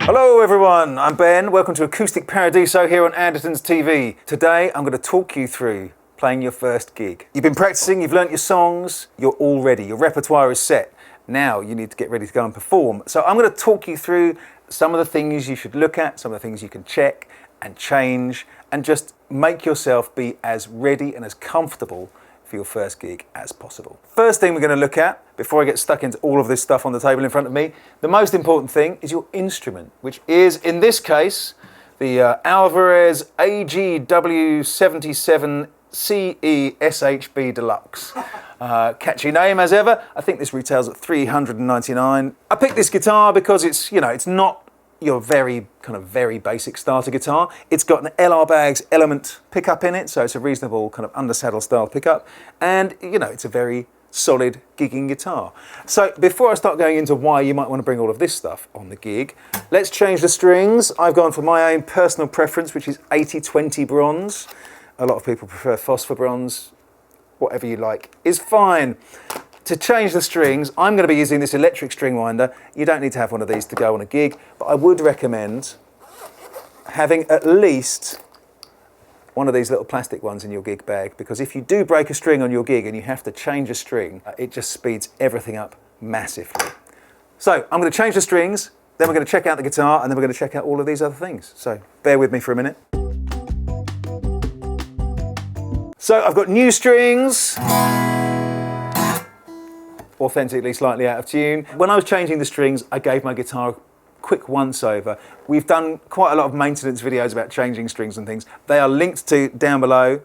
Hello everyone, I'm Ben. Welcome to Acoustic Paradiso here on Andertons TV. Today I'm going to talk you through playing your first gig. You've been practicing, you've learnt your songs, you're all ready, your repertoire is set. Now you need to get ready to go and perform. So I'm going to talk you through some of the things you should look at, some of the things you can check and change, and just make yourself be as ready and as comfortable for your first gig as possible. First thing we're going to look at, before I get stuck into all of this stuff on the table in front of me, the most important thing is your instrument, which is, in this case, the Alvarez AGW77 CE SHB Deluxe. Catchy name as ever. I think this retails at $399. I picked this guitar because it's, it's not your very basic starter guitar. It's got an LR Baggs Element pickup in it, so it's a reasonable kind of undersaddle style pickup, and it's a very solid gigging guitar. So before I start going into why you might want to bring all of this stuff on the gig, let's change the strings. I've gone for my own personal preference, which is 80-20 bronze. A lot of people prefer phosphor bronze. Whatever you like is fine. To change the strings, I'm going to be using this electric string winder. You don't need to have one of these to go on a gig, but I would recommend having at least one of these little plastic ones in your gig bag, because if you do break a string on your gig and you have to change a string, it just speeds everything up massively. So I'm going to change the strings, then we're going to check out the guitar, and then we're going to check out all of these other things. So bear with me for a minute. So I've got new strings. Authentically slightly out of tune. When I was changing the strings, I gave my guitar a quick once over. We've done quite a lot of maintenance videos about changing strings and things. They are linked to down below.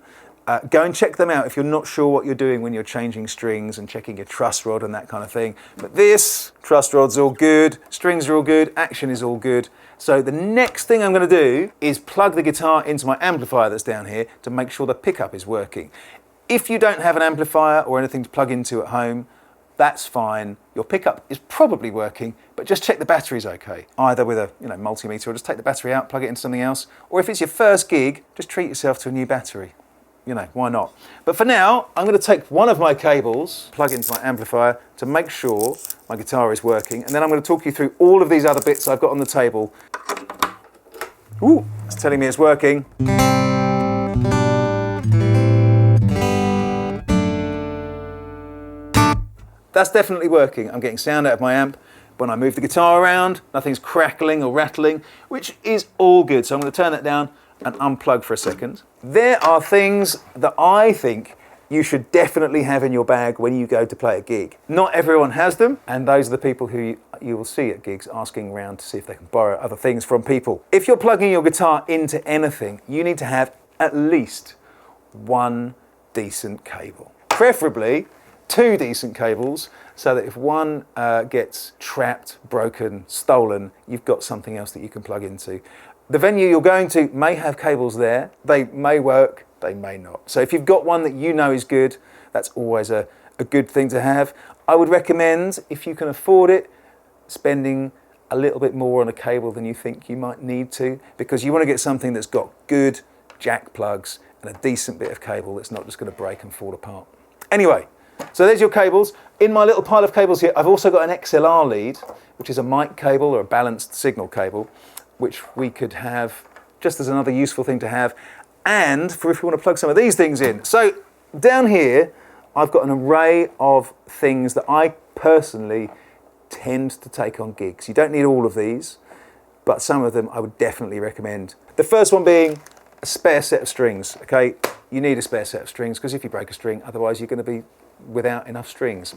Go and check them out if you're not sure what you're doing when you're changing strings and checking your truss rod and that kind of thing. But this, truss rod's all good, strings are all good, action is all good. So the next thing I'm going to do is plug the guitar into my amplifier that's down here to make sure the pickup is working. If you don't have an amplifier or anything to plug into at home, that's fine. Your pickup is probably working, but just check the battery's okay. Either with a multimeter, or just take the battery out, plug it into something else. Or if it's your first gig, just treat yourself to a new battery. Why not? But for now, I'm going to take one of my cables, plug into my amplifier to make sure my guitar is working, and then I'm going to talk you through all of these other bits I've got on the table. Ooh, it's telling me it's working. That's definitely working. I'm getting sound out of my amp. When I move the guitar around, nothing's crackling or rattling, which is all good. So I'm going to turn that down and unplug for a second. There are things that I think you should definitely have in your bag when you go to play a gig. Not everyone has them, and those are the people who you will see at gigs asking around to see if they can borrow other things from people. If you're plugging your guitar into anything, you need to have at least one decent cable. Preferably 2 decent cables, so that if one gets trapped, broken, stolen, you've got something else that you can plug into. The venue you're going to may have cables there. They may work, they may not. So if you've got one that you know is good, that's always a good thing to have. I would recommend, if you can afford it, spending a little bit more on a cable than you think you might need to, because you want to get something that's got good jack plugs and a decent bit of cable that's not just going to break and fall apart. Anyway, so there's your cables. In my little pile of cables here, I've also got an XLR lead, which is a mic cable or a balanced signal cable, which we could have just as another useful thing to have, and for if we want to plug some of these things in. So down here, I've got an array of things that I personally tend to take on gigs. You don't need all of these, but some of them I would definitely recommend. The first one being a spare set of strings, okay? You need a spare set of strings, because if you break a string, otherwise you're going to be without enough strings.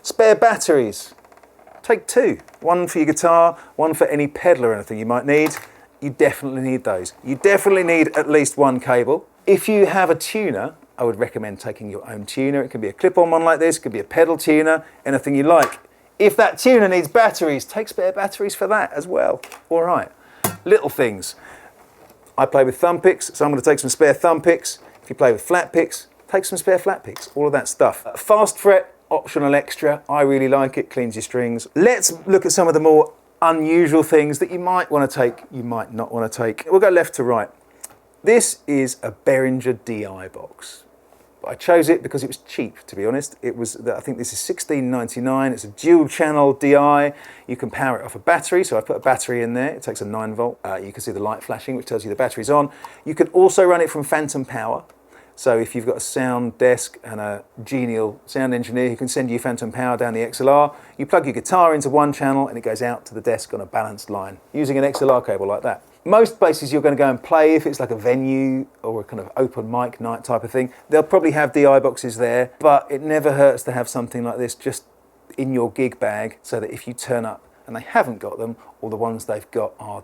Spare batteries. Take 2. One for your guitar, one for any pedal or anything you might need. You definitely need those. You definitely need at least one cable. If you have a tuner, I would recommend taking your own tuner. It can be a clip-on one like this, it could be a pedal tuner, anything you like. If that tuner needs batteries, take spare batteries for that as well. All right. Little things. I play with thumb picks, so I'm going to take some spare thumb picks. If you play with flat picks, take some spare flat picks, all of that stuff. Fast fret, optional extra. I really like it, cleans your strings. Let's look at some of the more unusual things that you might want to take, you might not want to take. We'll go left to right. This is a Behringer DI box. I chose it because it was cheap, to be honest. It was, I think this is $16.99. It's a dual channel DI. You can power it off a battery, so I put a battery in there. It takes a 9 volt. You can see the light flashing, which tells you the battery's on. You can also run it from phantom power. So if you've got a sound desk and a genial sound engineer who can send you phantom power down the XLR, you plug your guitar into one channel and it goes out to the desk on a balanced line using an XLR cable like that. Most places you're going to go and play, if it's like a venue or a kind of open mic night type of thing, they'll probably have DI boxes there, but it never hurts to have something like this just in your gig bag so that if you turn up and they haven't got them, or the ones they've got are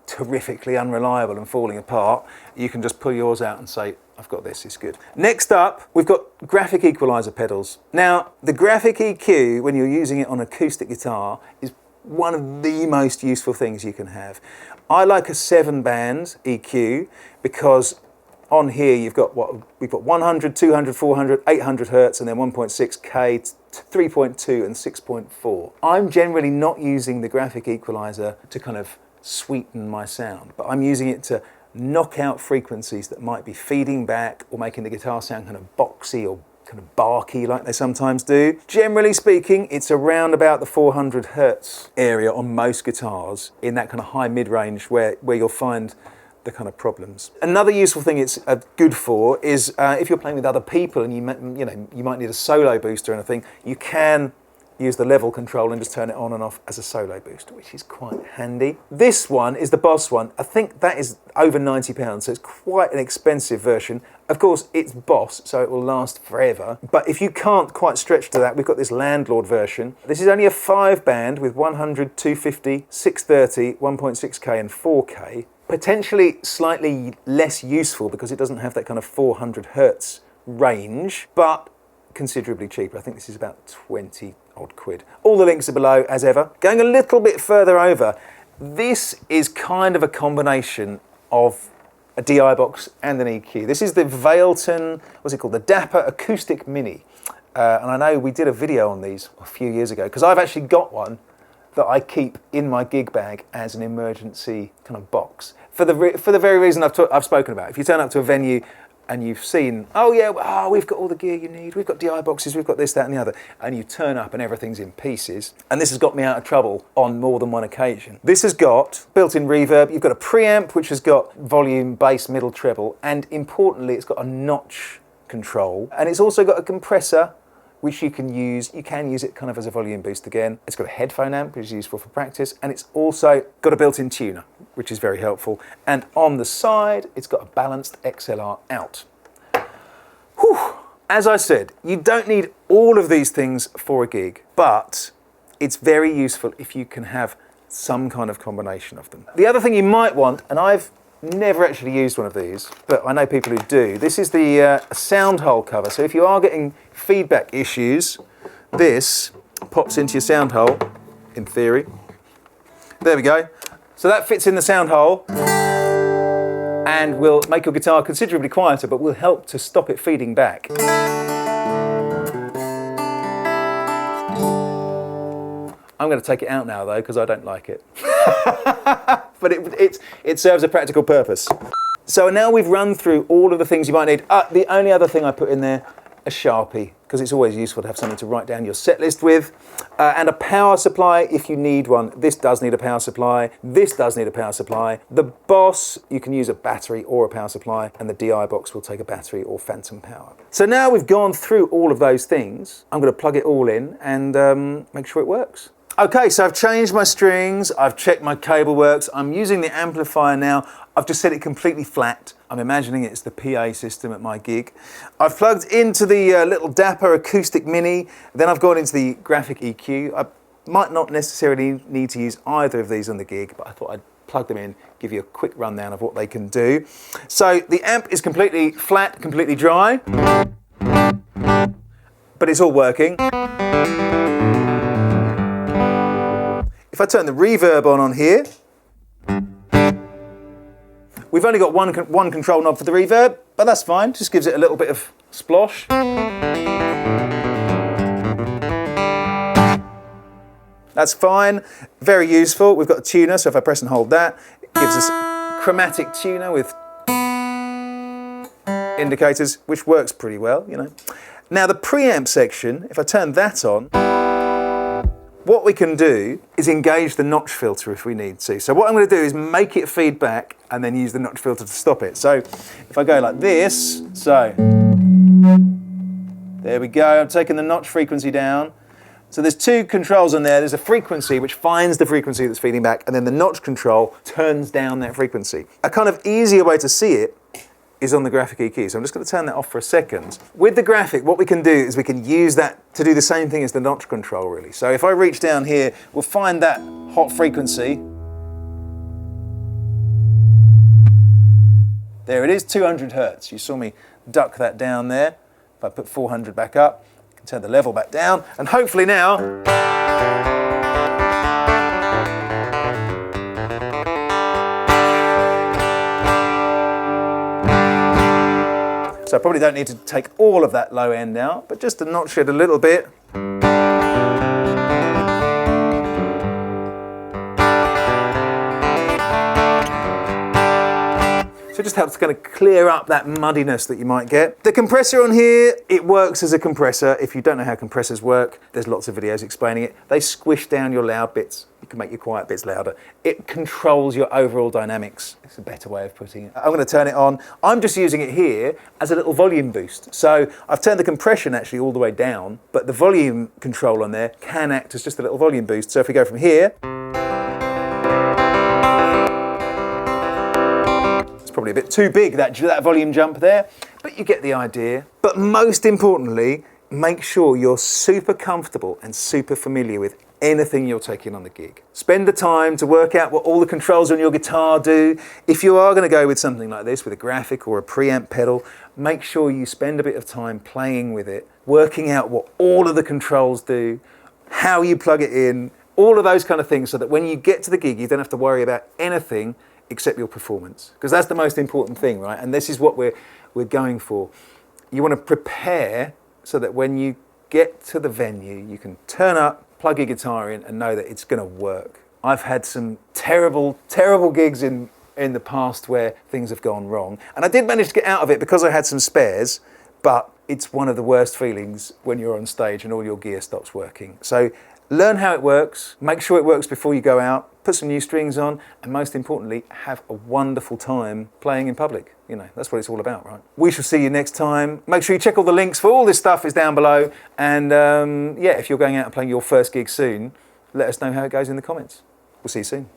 terrifically unreliable and falling apart, you can just pull yours out and say, I've got this, it's good. Next up, we've got graphic equalizer pedals. Now, the graphic EQ, when you're using it on acoustic guitar, is one of the most useful things you can have. I like a 7-band EQ because on here you've got we've got 100, 200, 400, 800 hertz, and then 1.6K, 3.2 and 6.4. I'm generally not using the graphic equalizer to kind of sweeten my sound, but I'm using it to knock out frequencies that might be feeding back or making the guitar sound kind of boxy or kind of barky like they sometimes do. Generally speaking, it's around about the 400 hertz area on most guitars, in that kind of high mid-range where you'll find the kind of problems. Another useful thing it's good for is if you're playing with other people and you might need a solo boost or anything, you can use the level control and just turn it on and off as a solo boost, which is quite handy. This one is the Boss one. I think that is over £90, so it's quite an expensive version. Of course, it's Boss, so it will last forever. But if you can't quite stretch to that, we've got this Landlord version. This is only a 5-band with 100, 250, 630, 1.6K and 4K. Potentially slightly less useful because it doesn't have that kind of 400 hertz range, but considerably cheaper. I think this is about 20 odd quid. All the links are below as ever. Going a little bit further over, this is kind of a combination of a DI box and an EQ. This is the Vailton, what's it called? The Dapper Acoustic Mini. And I know we did a video on these a few years ago because I've actually got one that I keep in my gig bag as an emergency kind of box. For the very reason I've spoken about. If you turn up to a venue and you've seen, we've got all the gear you need, we've got DI boxes, we've got this, that and the other, and you turn up and everything's in pieces, and this has got me out of trouble on more than one occasion. This has got built-in reverb, you've got a preamp which has got volume, bass, middle, treble, and importantly it's got a notch control, and it's also got a compressor which you can use it kind of as a volume boost again. It's got a headphone amp, which is useful for practice, and it's also got a built-in tuner, which is very helpful. And on the side, it's got a balanced XLR out. Whew. As I said, you don't need all of these things for a gig, but it's very useful if you can have some kind of combination of them. The other thing you might want, and I've never actually used one of these, but I know people who do. This is the Soundhole cover. So if you are getting feedback issues, this pops into your Soundhole, in theory. There we go. So that fits in the Soundhole and will make your guitar considerably quieter, but will help to stop it feeding back. I'm going to take it out now though, because I don't like it. But it serves a practical purpose. So now we've run through all of the things you might need. The only other thing I put in there, a Sharpie, because it's always useful to have something to write down your set list with, and a power supply if you need one. This does need a power supply. This does need a power supply. The Boss, you can use a battery or a power supply, and the DI box will take a battery or phantom power. So now we've gone through all of those things, I'm going to plug it all in and make sure it works. Okay, so I've changed my strings, I've checked my cable works, I'm using the amplifier now, I've just set it completely flat. I'm imagining it's the PA system at my gig. I've plugged into the little Dapper Acoustic Mini, then I've gone into the graphic EQ. I might not necessarily need to use either of these on the gig, but I thought I'd plug them in, give you a quick rundown of what they can do. So the amp is completely flat, completely dry, but it's all working. If I turn the reverb on here, we've only got one control knob for the reverb, but that's fine, just gives it a little bit of splosh. That's fine, very useful. We've got a tuner, so if I press and hold that, it gives us chromatic tuner with indicators, which works pretty well, you know. Now the preamp section, if I turn that on, what we can do is engage the notch filter if we need to. So what I'm going to do is make it feedback and then use the notch filter to stop it. So if I go like this, so there we go, I'm taking the notch frequency down. So there's two controls on there. There's a frequency which finds the frequency that's feeding back, and then the notch control turns down that frequency. A kind of easier way to see it is on the graphic EQ. So I'm just going to turn that off for a second. With the graphic, what we can do is we can use that to do the same thing as the notch control, really. So if I reach down here, we'll find that hot frequency. There it is, 200 hertz. You saw me duck that down there. If I put 400 back up, I can turn the level back down, and hopefully now, so I probably don't need to take all of that low end out, but just to notch it a little bit. So it just helps to kind of clear up that muddiness that you might get. The compressor on here, it works as a compressor. If you don't know how compressors work, there's lots of videos explaining it. They squish down your loud bits. You can make your quiet bits louder. It controls your overall dynamics. It's a better way of putting it. I'm going to turn it on. I'm just using it here as a little volume boost. So I've turned the compression actually all the way down, but the volume control on there can act as just a little volume boost. So if we go from here, probably a bit too big, that volume jump there, but you get the idea. But most importantly, make sure you're super comfortable and super familiar with anything you're taking on the gig. Spend the time to work out what all the controls on your guitar do. If you are going to go with something like this, with a graphic or a preamp pedal, make sure you spend a bit of time playing with it, working out what all of the controls do, how you plug it in, all of those kind of things, so that when you get to the gig, you don't have to worry about anything except your performance, because that's the most important thing, right? And this is what we're going for. You want to prepare so that when you get to the venue, you can turn up, plug your guitar in, and know that it's going to work. I've had some terrible, terrible gigs in the past where things have gone wrong, and I did manage to get out of it because I had some spares, but it's one of the worst feelings when you're on stage and all your gear stops working. So learn how it works, make sure it works before you go out, put some new strings on, and most importantly, have a wonderful time playing in public. You know, that's what it's all about, right? We shall see you next time. Make sure you check all the links for all this stuff is down below. And yeah, if you're going out and playing your first gig soon, let us know how it goes in the comments. We'll see you soon.